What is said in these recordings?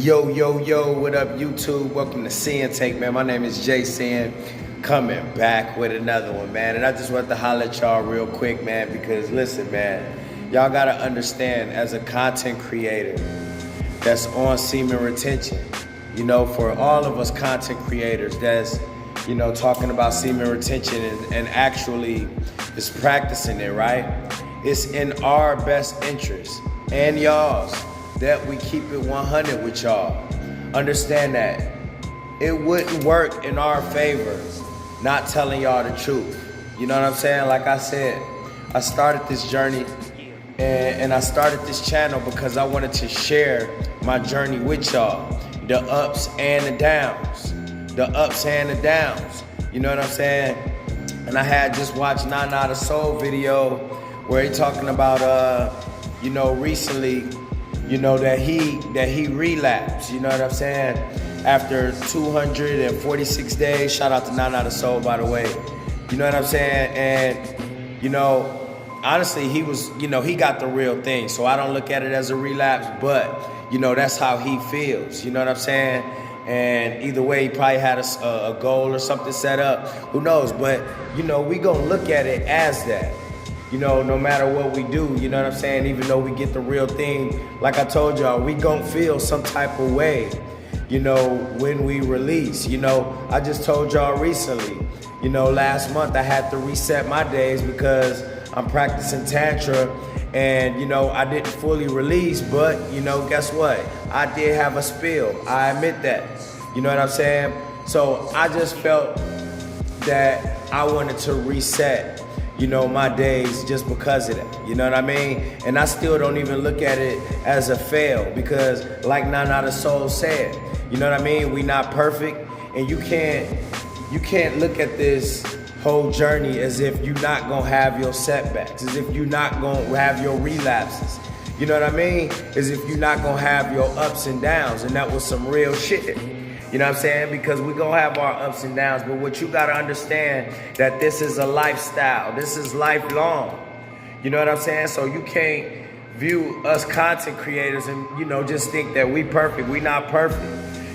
Yo, yo, yo, what up, YouTube? Welcome to Sinn-Take, man. My name is Jason, coming back with another one, man. And I just want to holler at y'all real quick, man, because listen, man, y'all got to understand, as a content creator that's on semen retention, you know, for all of us content creators that's, you know, talking about semen retention and actually is practicing it, right? It's in our best interest and y'all's that we keep it 100 with y'all. Understand that it wouldn't work in our favor not telling y'all the truth. You know what I'm saying? Like I said, I started this journey and I started this channel because I wanted to share my journey with y'all. The ups and the downs. The ups and the downs. You know what I'm saying? And I had just watched Nine Out of Soul video where he talking about, you know, recently, you know, that he relapsed, you know what I'm saying? After 246 days, shout out to Nine Out of Soul, by the way. You know what I'm saying? And, you know, honestly, he was, you know, he got the real thing. So I don't look at it as a relapse, but, you know, that's how he feels. You know what I'm saying? And either way, he probably had a goal or something set up. Who knows? But, you know, we gonna look at it as that. You know, no matter what we do, you know what I'm saying? Even though we get the real thing, like I told y'all, we gon' feel some type of way, you know, when we release. You know, I just told y'all recently, you know, last month I had to reset my days because I'm practicing Tantra and, you know, I didn't fully release, but, you know, guess what? I did have a spill. I admit that. You know what I'm saying? So I just felt that I wanted to reset, you know, my days just because of that, you know what I mean? And I still don't even look at it as a fail because like Nine Out of Soul said, you know what I mean? We not perfect and you can't look at this whole journey as if you're not gonna have your setbacks, as if you're not gonna have your relapses. You know what I mean? As if you're not gonna have your ups and downs, and that was some real shit. You know what I'm saying? Because we gonna have our ups and downs, but what you gotta understand that this is a lifestyle. This is lifelong. You know what I'm saying? So you can't view us content creators and, you know, just think that we perfect. We not perfect.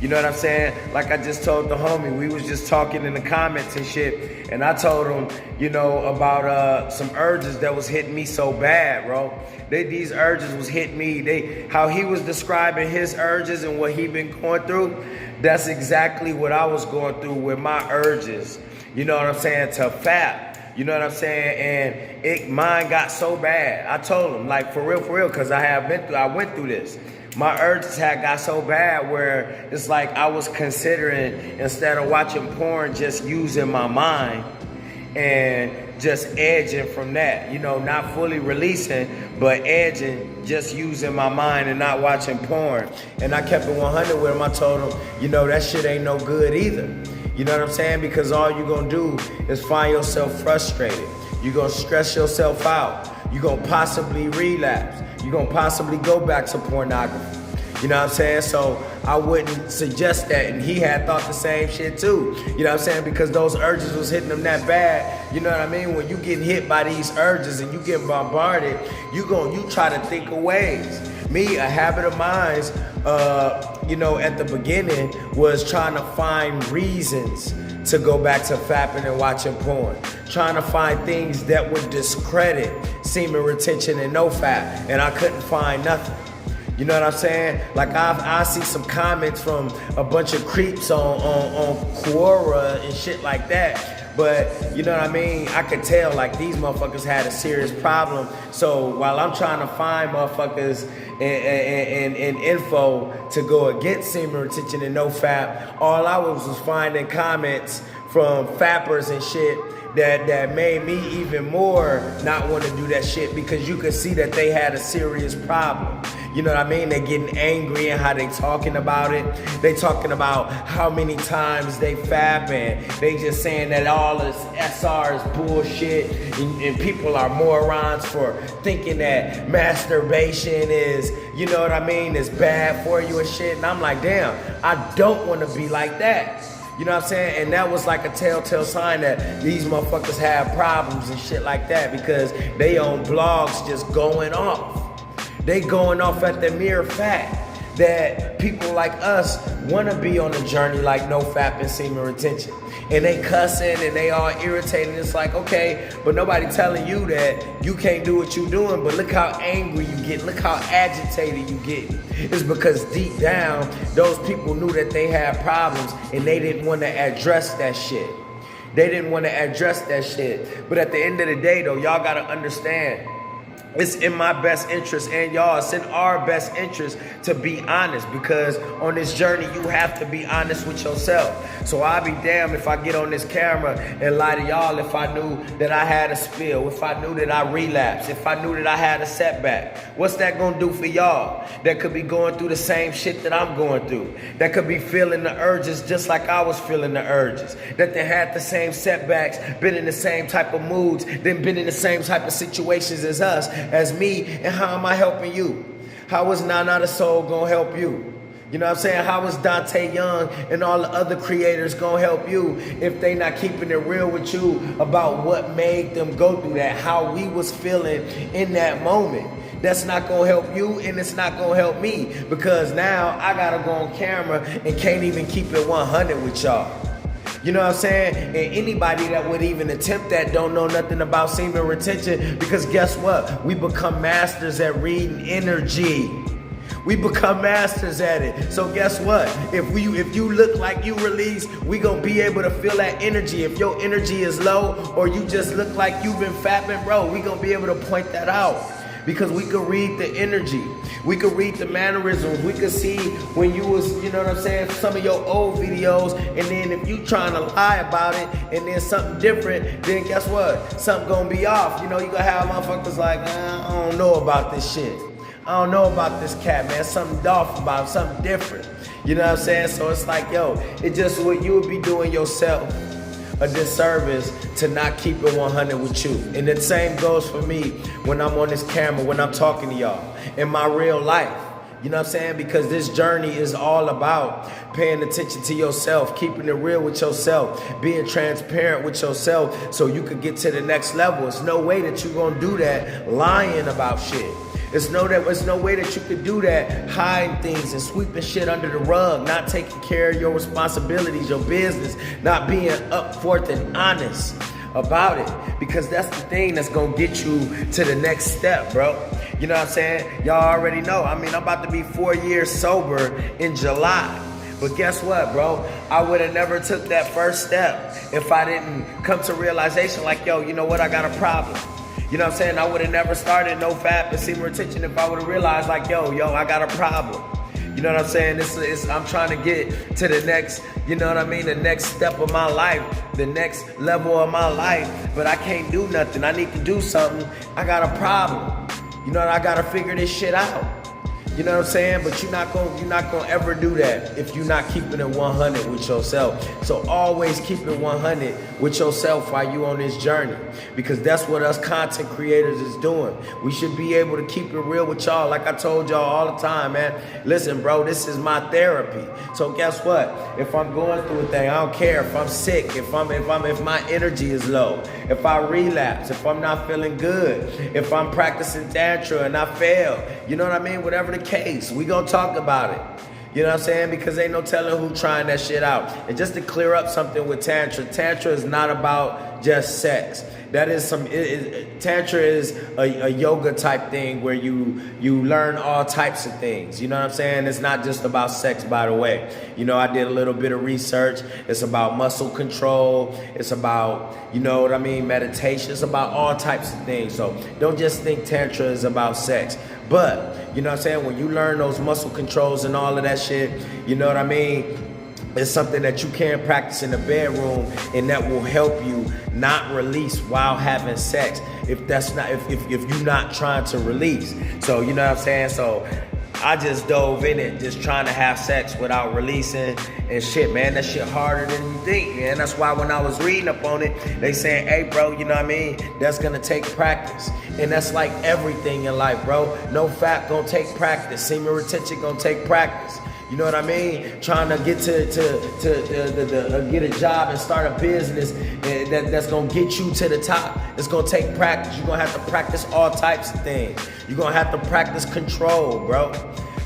You know what I'm saying? Like I just told the homie, we was just talking in the comments and shit, and I told him, you know, about some urges that was hitting me so bad, bro. These urges was hitting me. How he was describing his urges and what he been going through, that's exactly what I was going through with my urges. You know what I'm saying? To fap. You know what I'm saying? And mine got so bad. I told him, like, for real, because I went through this. My urges had got so bad where it's like I was considering, instead of watching porn, just using my mind and just edging from that. You know, not fully releasing, but edging, just using my mind and not watching porn. And I kept it 100 with him. I told him, you know, that shit ain't no good either. You know what I'm saying? Because all you gonna do is find yourself frustrated. You're gonna stress yourself out. You're gonna possibly relapse. You're gonna possibly go back to pornography. You know what I'm saying? So I wouldn't suggest that. And he had thought the same shit too. You know what I'm saying? Because those urges was hitting him that bad. You know what I mean? When you get hit by these urges and you get bombarded, you try to think of ways. Me, a habit of mine, you know, at the beginning was trying to find reasons to go back to fapping and watching porn. Trying to find things that would discredit semen retention and no fap, and I couldn't find nothing. You know what I'm saying? Like I see some comments from a bunch of creeps on Quora and shit like that. But you know what I mean? I could tell like these motherfuckers had a serious problem. So while I'm trying to find motherfuckers and info to go against semen retention and no fap, all I was finding comments from fappers and shit that made me even more not want to do that shit, because you could see that they had a serious problem. You know what I mean? They getting angry and how they talking about it. They talking about how many times they fap, and they just saying that all this SR is bullshit, and people are morons for thinking that masturbation is, you know what I mean, is bad for you and shit. And I'm like, damn, I don't want to be like that. You know what I'm saying? And that was like a telltale sign that these motherfuckers have problems and shit like that, because they on blogs just going off. They going off at the mere fact that people like us want to be on a journey like no fap and semen retention. And they cussing and they all irritated. It's like, okay, but nobody telling you that you can't do what you're doing, but look how angry you get, look how agitated you get. It's because deep down, those people knew that they had problems and they didn't want to address that shit. They didn't want to address that shit. But at the end of the day though, y'all gotta understand, it's in my best interest and y'all, it's in our best interest to be honest, because on this journey, you have to be honest with yourself. So I'll be damned if I get on this camera and lie to y'all if I knew that I had a spill, if I knew that I relapsed, if I knew that I had a setback. What's that gonna do for y'all that could be going through the same shit that I'm going through, that could be feeling the urges just like I was feeling the urges, that they had the same setbacks, been in the same type of moods, then been in the same type of situations as me, and how am I helping you? How is Nana the Soul gonna help you? You know what I'm saying? How is Dante Young and all the other creators gonna help you if they not keeping it real with you about what made them go through that, how we was feeling in that moment? That's not gonna help you, and it's not gonna help me, because now I gotta go on camera and can't even keep it 100 with y'all. You know what I'm saying? And anybody that would even attempt that don't know nothing about semen retention, because guess what? We become masters at reading energy. We become masters at it. So guess what? If you look like you release, we gonna be able to feel that energy. If your energy is low or you just look like you've been fapping, bro, we gonna be able to point that out. Because we could read the energy. We could read the mannerisms. We could see when you was, you know what I'm saying, some of your old videos, and then if you trying to lie about it and then something different, then guess what? Something gonna be off. You know, you gonna have motherfuckers like, I don't know about this shit. I don't know about this cat, man. Something off about it, something different. You know what I'm saying? So it's like, yo, it just what you would be doing yourself a disservice to not keep it 100 with you. And the same goes for me when I'm on this camera, when I'm talking to y'all in my real life. You know what I'm saying? Because this journey is all about paying attention to yourself, keeping it real with yourself, being transparent with yourself so you could get to the next level. It's no way that you're gonna do that lying about shit. It's no way that you could do that hiding things and sweeping shit under the rug, not taking care of your responsibilities, your business, not being upfront and honest about it. Because that's the thing that's gonna get you to the next step, bro. You know what I'm saying? Y'all already know. I mean, I'm about to be 4 years sober in July. But guess what, bro? I would have never took that first step if I didn't come to realization like, yo, you know what? I got a problem. You know what I'm saying? I would have never started no fap and semen retention if I would have realized like, yo, I got a problem. You know what I'm saying? I'm trying to get to the next, you know what I mean? The next step of my life, the next level of my life, but I can't do nothing. I need to do something. I got a problem. You know, I got to figure this shit out. You know what I'm saying? But you're not gonna ever do that if you're not keeping it 100 with yourself. So always keep it 100 with yourself while you on this journey, because that's what us content creators is doing. We should be able to keep it real with y'all. Like I told y'all all the time, man. Listen, bro, this is my therapy. So guess what? If I'm going through a thing, I don't care if I'm sick, if my energy is low, if I relapse, if I'm not feeling good, if I'm practicing tantra and I fail, you know what I mean? Whatever the case, we gonna talk about it. You know what I'm saying? Because ain't no telling who trying that shit out. And just to clear up something with Tantra, Tantra is not about just sex. That is Tantra is a yoga type thing where you learn all types of things. You know what I'm saying? It's not just about sex, by the way. You know, I did a little bit of research. It's about muscle control. It's about, you know what I mean, meditation. It's about all types of things. So don't just think Tantra is about sex. But, you know what I'm saying, when you learn those muscle controls and all of that shit, you know what I mean, it's something that you can practice in the bedroom, and that will help you not release while having sex if you're not trying to release. So, you know what I'm saying? So I just dove in it, just trying to have sex without releasing and shit, man. That shit harder than you think, man. That's why when I was reading up on it, they saying, hey, bro, you know what I mean? That's gonna take practice. And that's like everything in life, bro. No fap gonna take practice. Semen retention gonna take practice. You know what I mean? Trying to get get a job and start a business that's gonna get you to the top. It's gonna take practice. You're gonna have to practice all types of things. You're gonna have to practice control, bro.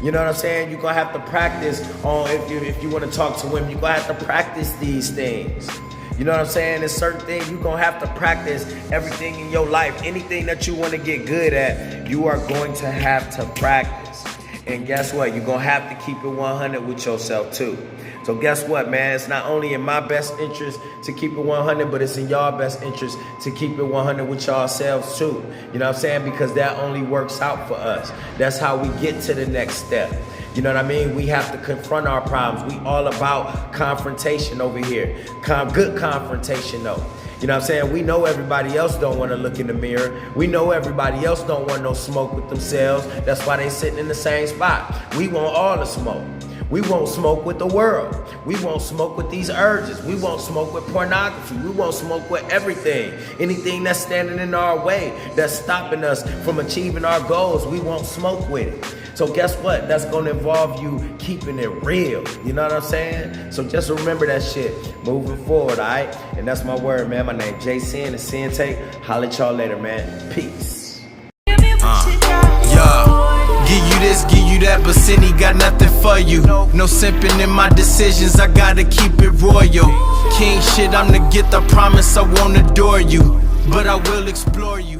You know what I'm saying? You're gonna have to practice on, if you wanna talk to women, you're gonna have to practice these things. You know what I'm saying? There's certain things you're gonna have to practice. Everything in your life, anything that you wanna get good at, you are going to have to practice. And guess what? You're gonna have to keep it 100 with yourself too. So guess what, man? It's not only in my best interest to keep it 100, but it's in y'all best interest to keep it 100 with yourselves too. You know what I'm saying? Because that only works out for us. That's how we get to the next step. You know what I mean? We have to confront our problems. We all about confrontation over here. Good confrontation though. You know what I'm saying? We know everybody else don't want to look in the mirror. We know everybody else don't want no smoke with themselves. That's why they sitting in the same spot. We want all the smoke. We won't smoke with the world. We won't smoke with these urges. We won't smoke with pornography. We won't smoke with everything. Anything that's standing in our way, that's stopping us from achieving our goals, we won't smoke with it. So guess what? That's gonna involve you keeping it real. You know what I'm saying? So just remember that shit moving forward, all right? And that's my word, man. My name Jay Sinn, the Sinn-Take. Holla at y'all later, man. Peace. Give you this, give you that, but Cindy got nothing for you. No simping in my decisions, I gotta keep it royal. King shit, I'm to get the promise, I won't adore you, but I will explore you.